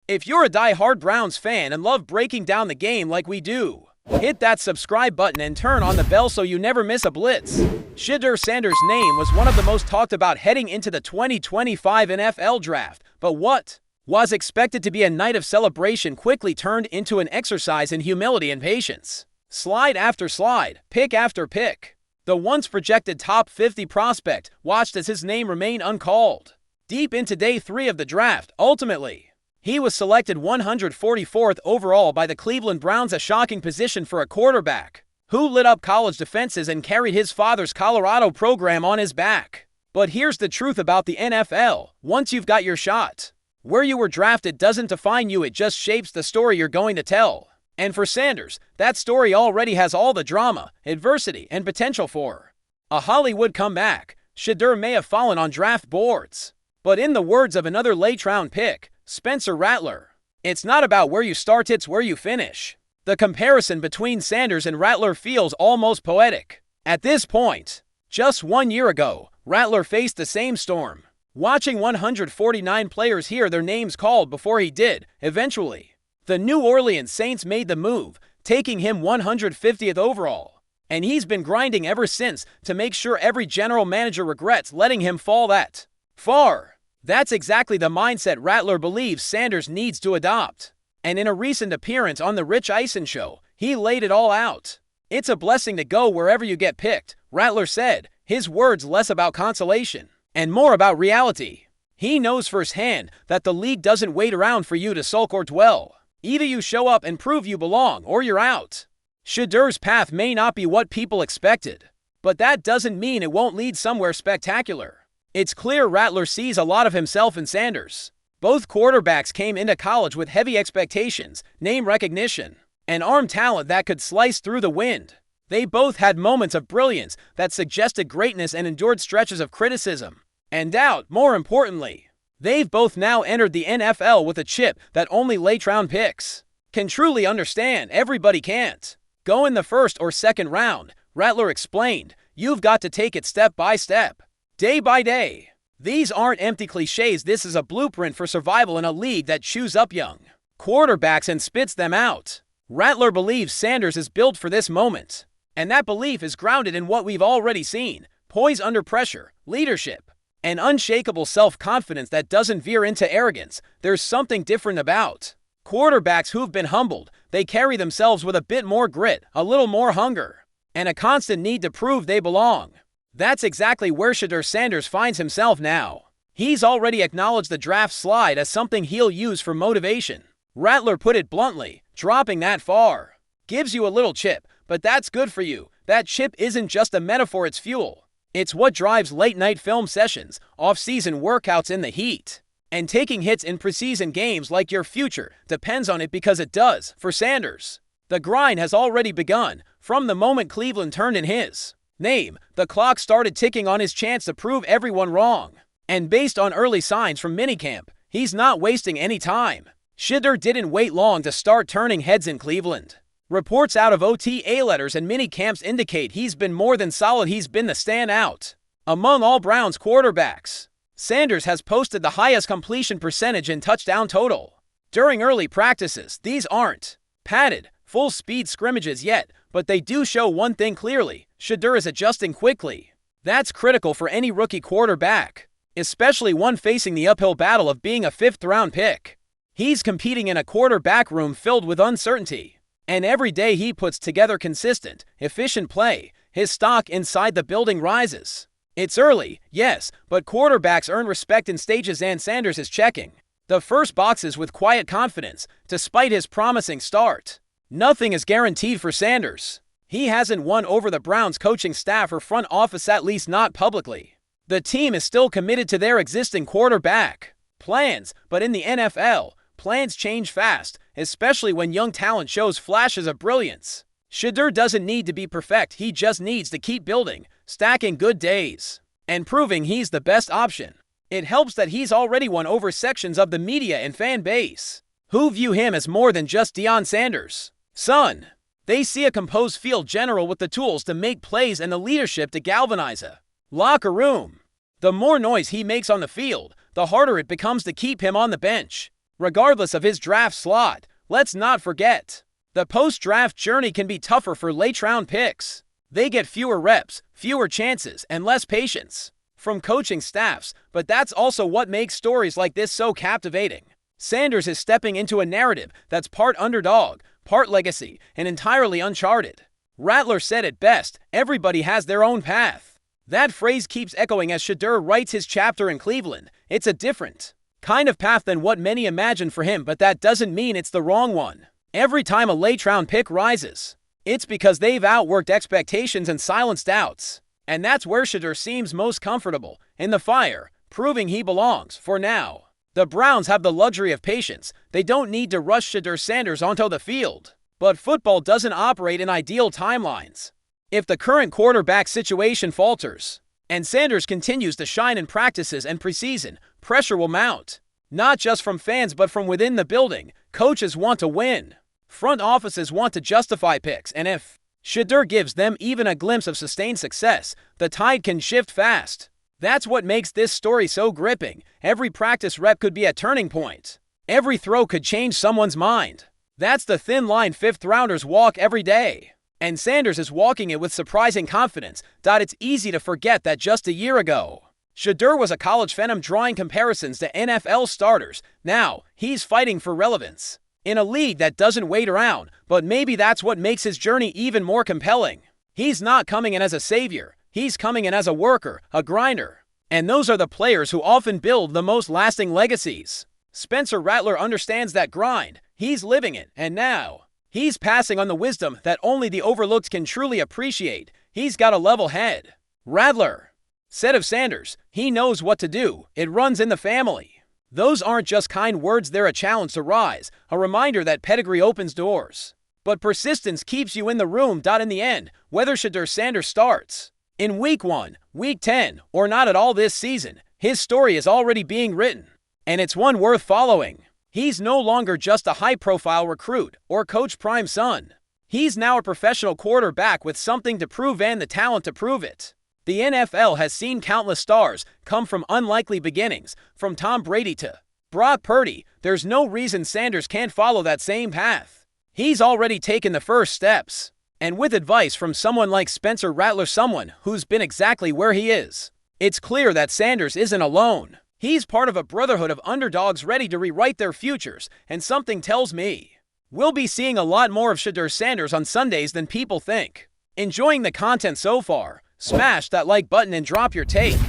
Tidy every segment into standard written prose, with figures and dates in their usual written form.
If you're a die-hard Browns fan and love breaking down the game like we do, hit that subscribe button and turn on the bell so you never miss a blitz. Shedeur Sanders' name was one of the most talked about heading into the 2025 NFL Draft, but what was expected to be a night of celebration quickly turned into an exercise in humility and patience. Slide after slide, pick after pick. The once projected top 50 prospect watched as his name remained uncalled. Deep into day 3 of the draft, ultimately, he was selected 144th overall by the Cleveland Browns, a shocking position for a quarterback who lit up college defenses and carried his father's Colorado program on his back. But here's the truth about the NFL. Once you've got your shot, where you were drafted doesn't define you, it just shapes the story you're going to tell. And for Sanders, that story already has all the drama, adversity, and potential for a Hollywood comeback. Shedeur may have fallen on draft boards, but in the words of another late-round pick, Spencer Rattler, it's not about where you start, it's where you finish. The comparison between Sanders and Rattler feels almost poetic. At this point, just 1 year ago, Rattler faced the same storm, watching 149 players hear their names called before he did. Eventually, the New Orleans Saints made the move, taking him 150th overall. And he's been grinding ever since to make sure every general manager regrets letting him fall that far. That's exactly the mindset Rattler believes Sanders needs to adopt. And in a recent appearance on The Rich Eisen Show, he laid it all out. "It's a blessing to go wherever you get picked," Rattler said, his words less about consolation and more about reality. He knows firsthand that the league doesn't wait around for you to sulk or dwell. Either you show up and prove you belong, or you're out. Shedeur's path may not be what people expected, but that doesn't mean it won't lead somewhere spectacular. It's clear Rattler sees a lot of himself in Sanders. Both quarterbacks came into college with heavy expectations, name recognition, and arm talent that could slice through the wind. They both had moments of brilliance that suggested greatness and endured stretches of criticism and doubt. More importantly, they've both now entered the NFL with a chip that only late-round picks can truly understand. Everybody can't go in the first or second round, Rattler explained. You've got to take it step by step, day by day. These aren't empty cliches. This is a blueprint for survival in a league that chews up young quarterbacks and spits them out. Rattler believes Sanders is built for this moment, and that belief is grounded in what we've already seen: poise under pressure, leadership, and unshakable self-confidence that doesn't veer into arrogance. There's something different about quarterbacks who've been humbled. They carry themselves with a bit more grit, a little more hunger, and a constant need to prove they belong. That's exactly where Shedeur Sanders finds himself now. He's already acknowledged the draft slide as something he'll use for motivation. Rattler put it bluntly, dropping that far gives you a little chip, but that's good for you. That chip isn't just a metaphor, it's fuel. It's what drives late-night film sessions, off-season workouts in the heat, and taking hits in preseason games like your future depends on it, because it does. For Sanders, the grind has already begun. From the moment Cleveland turned in his name, the clock started ticking on his chance to prove everyone wrong. And based on early signs from minicamp, he's not wasting any time. Shedeur didn't wait long to start turning heads in Cleveland. Reports out of OTA letters and minicamps indicate he's been more than solid. He's been the standout among all Browns quarterbacks. Sanders has posted the highest completion percentage and touchdown total during early practices. These aren't padded, full-speed scrimmages yet, but they do show one thing clearly: Shedeur is adjusting quickly. That's critical for any rookie quarterback, especially one facing the uphill battle of being a fifth-round pick. He's competing in a quarterback room filled with uncertainty, and every day he puts together consistent, efficient play, his stock inside the building rises. It's early, yes, but quarterbacks earn respect in stages, and Sanders is checking the first boxes with quiet confidence, despite his promising start. Nothing is guaranteed for Sanders. He hasn't won over the Browns coaching staff or front office, at least not publicly. The team is still committed to their existing quarterback plans, but in the NFL, plans change fast, especially when young talent shows flashes of brilliance. Shedeur doesn't need to be perfect. He just needs to keep building, stacking good days, and proving he's the best option. It helps that he's already won over sections of the media and fan base, who view him as more than just Deion Sanders' son. They see a composed field general with the tools to make plays and the leadership to galvanize a locker room. The more noise he makes on the field, the harder it becomes to keep him on the bench. Regardless of his draft slot, let's not forget, the post-draft journey can be tougher for late-round picks. They get fewer reps, fewer chances, and less patience from coaching staffs, but that's also what makes stories like this so captivating. Sanders is stepping into a narrative that's part underdog, part legacy, and entirely uncharted. Rattler said it best, everybody has their own path. That phrase keeps echoing as Shedeur writes his chapter in Cleveland. It's a different kind of path than what many imagine for him, but that doesn't mean it's the wrong one. Every time a late-round pick rises, it's because they've outworked expectations and silenced doubts. And that's where Shedeur seems most comfortable, in the fire, proving he belongs, for now. The Browns have the luxury of patience. They don't need to rush Shedeur Sanders onto the field. But football doesn't operate in ideal timelines. If the current quarterback situation falters, and Sanders continues to shine in practices and preseason, pressure will mount. Not just from fans but from within the building. Coaches want to win. Front offices want to justify picks, and if Shedeur gives them even a glimpse of sustained success, the tide can shift fast. That's what makes this story so gripping. Every practice rep could be a turning point. Every throw could change someone's mind. That's the thin line fifth-rounders walk every day. And Sanders is walking it with surprising confidence. It's easy to forget that just a year ago, Shedeur was a college phenom drawing comparisons to NFL starters. Now, he's fighting for relevance in a league that doesn't wait around, but maybe that's what makes his journey even more compelling. He's not coming in as a savior. He's coming in as a worker, a grinder. And those are the players who often build the most lasting legacies. Spencer Rattler understands that grind. He's living it, and now he's passing on the wisdom that only the overlooked can truly appreciate. He's got a level head. Rattler said of Sanders, he knows what to do. It runs in the family. Those aren't just kind words, they're a challenge to rise, a reminder that pedigree opens doors. But persistence keeps you in the room. In the end, whether Shedeur Sanders starts in Week 1, Week 10, or not at all this season, his story is already being written. And it's one worth following. He's no longer just a high-profile recruit or Coach Prime's son. He's now a professional quarterback with something to prove and the talent to prove it. The NFL has seen countless stars come from unlikely beginnings, from Tom Brady to Brock Purdy. There's no reason Sanders can't follow that same path. He's already taken the first steps. And with advice from someone like Spencer Rattler, someone who's been exactly where he is, it's clear that Sanders isn't alone. He's part of a brotherhood of underdogs ready to rewrite their futures, and something tells me we'll be seeing a lot more of Shedeur Sanders on Sundays than people think. Enjoying the content so far? Smash that like button and drop your take.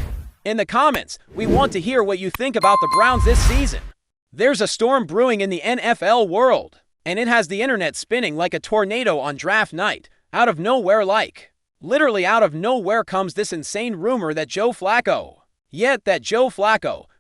In the comments, we want to hear what you think about the Browns this season. There's a storm brewing in the NFL world, and it has the internet spinning like a tornado on draft night. Out of nowhere, literally out of nowhere, comes this insane rumor that Joe Flacco,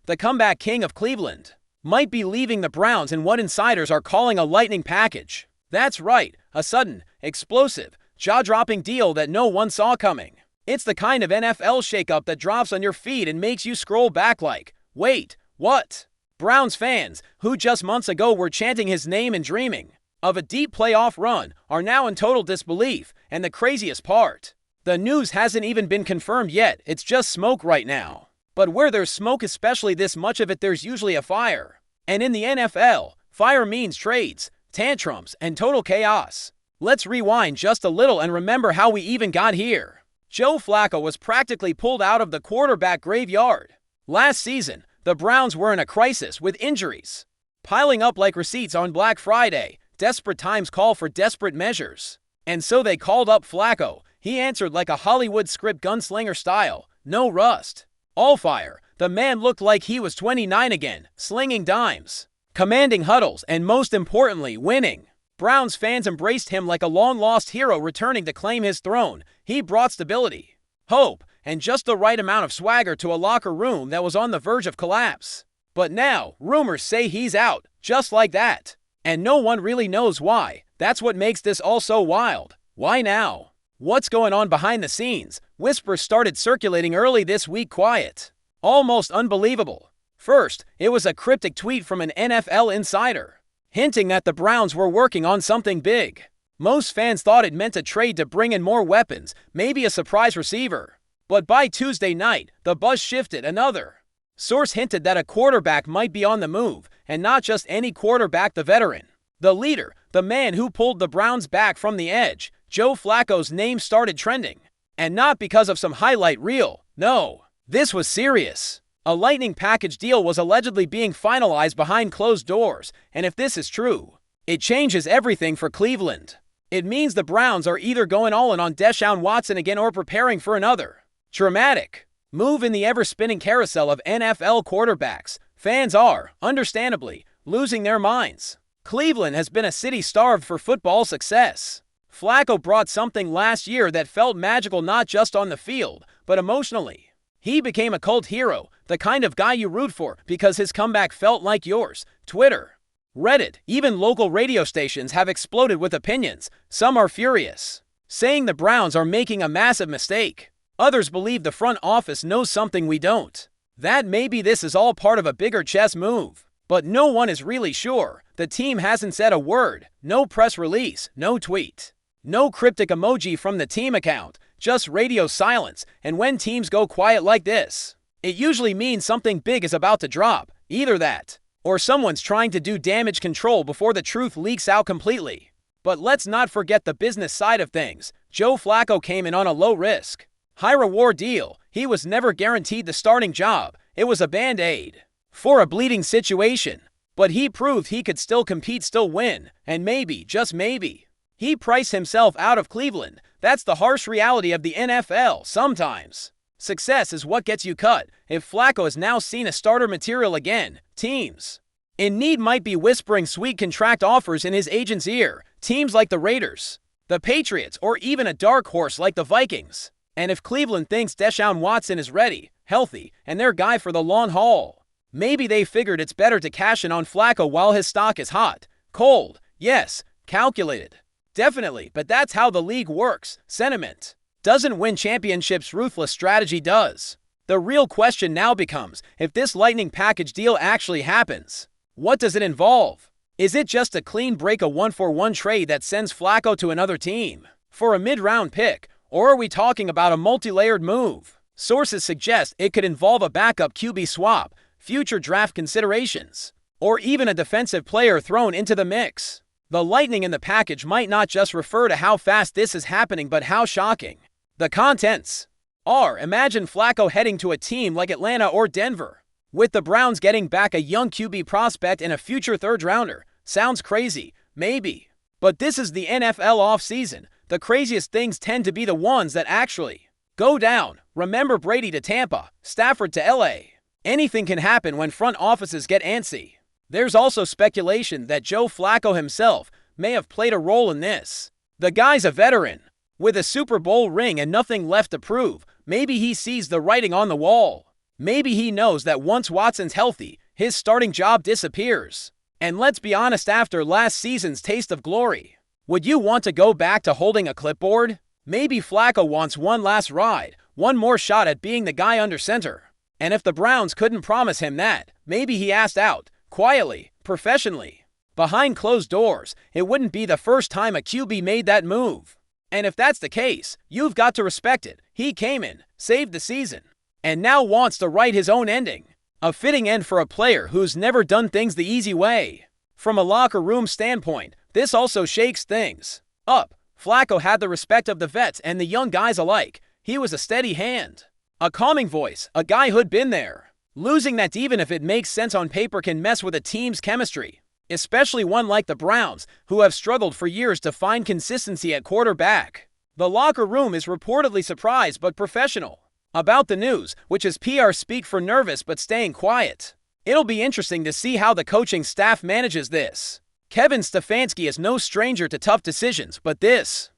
the comeback king of Cleveland, might be leaving the Browns in what insiders are calling a lightning package. That's right, a sudden, explosive, jaw-dropping deal that no one saw coming. It's the kind of NFL shakeup that drops on your feed and makes you scroll back like, wait, what? Browns fans, who just months ago were chanting his name and dreaming of a deep playoff run, are now in total disbelief. And the craziest part, the news hasn't even been confirmed yet. It's just smoke right now. But where there's smoke, especially this much of it, there's usually a fire. And in the NFL, fire means trades, tantrums, and total chaos. Let's rewind just a little and remember how we even got here. Joe Flacco was practically pulled out of the quarterback graveyard. Last season, the Browns were in a crisis with injuries piling up like receipts on Black Friday. Desperate times call for desperate measures. And so they called up Flacco. He answered like a Hollywood script, gunslinger style. No rust, all fire. The man looked like he was 29 again, slinging dimes, commanding huddles, and most importantly, winning. Browns fans embraced him like a long-lost hero returning to claim his throne. He brought stability, hope, and just the right amount of swagger to a locker room that was on the verge of collapse. But now, rumors say he's out, just like that. And no one really knows why. That's what makes this all so wild. Why now? What's going on behind the scenes? Whispers started circulating early this week, quiet, almost unbelievable. First, it was a cryptic tweet from an NFL insider, hinting that the Browns were working on something big. Most fans thought it meant a trade to bring in more weapons, maybe a surprise receiver. But by Tuesday night, the buzz shifted. Another source hinted that a quarterback might be on the move, and not just any quarterback, the veteran. The leader, the man who pulled the Browns back from the edge, Joe Flacco's name started trending. And not because of some highlight reel, no, this was serious. A lightning package deal was allegedly being finalized behind closed doors, and if this is true, it changes everything for Cleveland. It means the Browns are either going all in on Deshaun Watson again or preparing for another dramatic move in the ever-spinning carousel of NFL quarterbacks. Fans are, understandably, losing their minds. Cleveland has been a city starved for football success. Flacco brought something last year that felt magical not just on the field, but emotionally. He became a cult hero, the kind of guy you root for because his comeback felt like yours. Twitter, Reddit, even local radio stations have exploded with opinions. Some are furious, saying the Browns are making a massive mistake. Others believe the front office knows something we don't. That maybe this is all part of a bigger chess move. But no one is really sure. The team hasn't said a word. No press release, no tweet, no cryptic emoji from the team account, just radio silence. And when teams go quiet like this, it usually means something big is about to drop. Either that, or someone's trying to do damage control before the truth leaks out completely. But let's not forget the business side of things. Joe Flacco came in on a low-risk, high-reward deal. He was never guaranteed the starting job. It was a band-aid for a bleeding situation. But he proved he could still compete, still win, and maybe, just maybe, he priced himself out of Cleveland. That's the harsh reality of the NFL. Sometimes success is what gets you cut. If Flacco is now seen as starter material again, teams in need might be whispering sweet contract offers in his agent's ear. Teams like the Raiders, the Patriots, or even a dark horse like the Vikings. And if Cleveland thinks Deshaun Watson is ready, healthy, and their guy for the long haul, maybe they figured it's better to cash in on Flacco while his stock is hot. Cold, yes, calculated, definitely, but that's how the league works. Sentiment doesn't win championships, ruthless strategy does. The real question now becomes, if this lightning package deal actually happens, what does it involve? Is it just a clean break, a one-for-one trade that sends Flacco to another team for a mid-round pick, or are we talking about a multi-layered move? Sources suggest it could involve a backup QB swap, future draft considerations, or even a defensive player thrown into the mix. The lightning in the package might not just refer to how fast this is happening, but how shocking the contents are. Imagine Flacco heading to a team like Atlanta or Denver, with the Browns getting back a young QB prospect and a future third-rounder. Sounds crazy, maybe. But this is the NFL offseason. The craziest things tend to be the ones that actually go down. Remember Brady to Tampa, Stafford to LA. Anything can happen when front offices get antsy. There's also speculation that Joe Flacco himself may have played a role in this. The guy's a veteran, with a Super Bowl ring and nothing left to prove. Maybe he sees the writing on the wall. Maybe he knows that once Watson's healthy, his starting job disappears. And let's be honest, after last season's taste of glory, would you want to go back to holding a clipboard? Maybe Flacco wants one last ride, one more shot at being the guy under center. And if the Browns couldn't promise him that, maybe he asked out, quietly, professionally, behind closed doors. It wouldn't be the first time a QB made that move. And if that's the case, you've got to respect it. He came in, saved the season, and now wants to write his own ending. A fitting end for a player who's never done things the easy way. From a locker room standpoint, this also shakes things up. Flacco had the respect of the vets and the young guys alike. He was a steady hand, a calming voice, a guy who'd been there. Losing that, even if it makes sense on paper, can mess with a team's chemistry, especially one like the Browns, who have struggled for years to find consistency at quarterback. The locker room is reportedly surprised but professional about the news, which is PR speak for nervous but staying quiet. It'll be interesting to see how the coaching staff manages this. Kevin Stefanski is no stranger to tough decisions, but this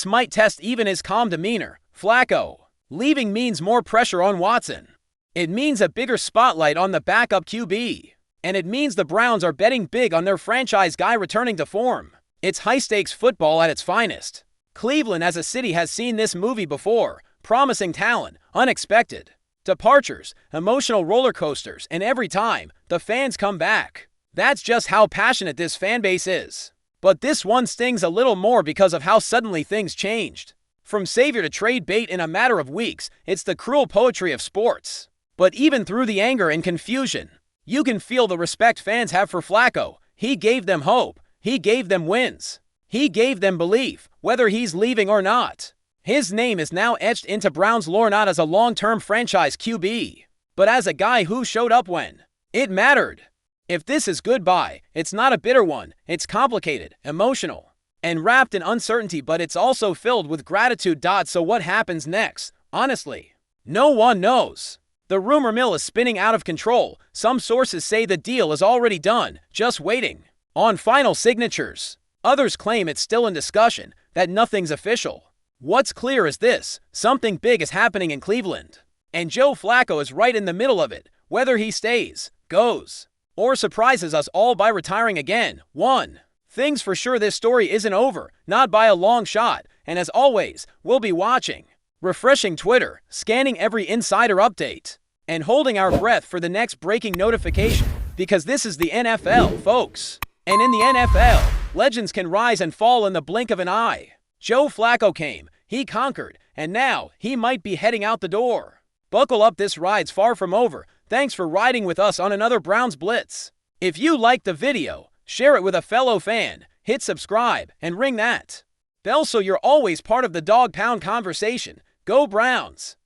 might test even his calm demeanor. Flacco leaving means more pressure on Watson. It means a bigger spotlight on the backup QB. And it means the Browns are betting big on their franchise guy returning to form. It's high-stakes football at its finest. Cleveland as a city has seen this movie before. Promising talent, unexpected departures, emotional roller coasters, and every time, the fans come back. That's just how passionate this fan base is. But this one stings a little more because of how suddenly things changed. From savior to trade bait in a matter of weeks, it's the cruel poetry of sports. But even through the anger and confusion, You can feel the respect fans have for FLACCO. He gave them hope. He gave them wins. He gave them belief, whether he's leaving or not. His name is now etched into Browns lore not as a long-term franchise QB, but as a guy who showed up when it mattered. If this is goodbye, it's not a bitter one. It's complicated, emotional, and wrapped in uncertainty, but it's also filled with gratitude. So what happens next? Honestly, no one knows. The rumor mill is spinning out of control. Some sources say the deal is already done, just waiting on final signatures. Others claim it's still in discussion, that nothing's official. What's clear is this: something big is happening in Cleveland, and Joe Flacco is right in the middle of it, whether he stays, goes, or surprises us all by retiring again. One thing's for sure, this story isn't over, not by a long shot, and as always, we'll be watching, refreshing Twitter, scanning every insider update, and holding our breath for the next breaking notification, because this is the NFL, folks. And in the NFL, legends can rise and fall in the blink of an eye. Joe Flacco came, he conquered, and now he might be heading out the door. Buckle up, this ride's far from over. Thanks for riding with us on another Browns Blitz. If you liked the video, share it with a fellow fan, hit subscribe, and ring that bell so you're always part of the Dawg Pound conversation. Go Browns!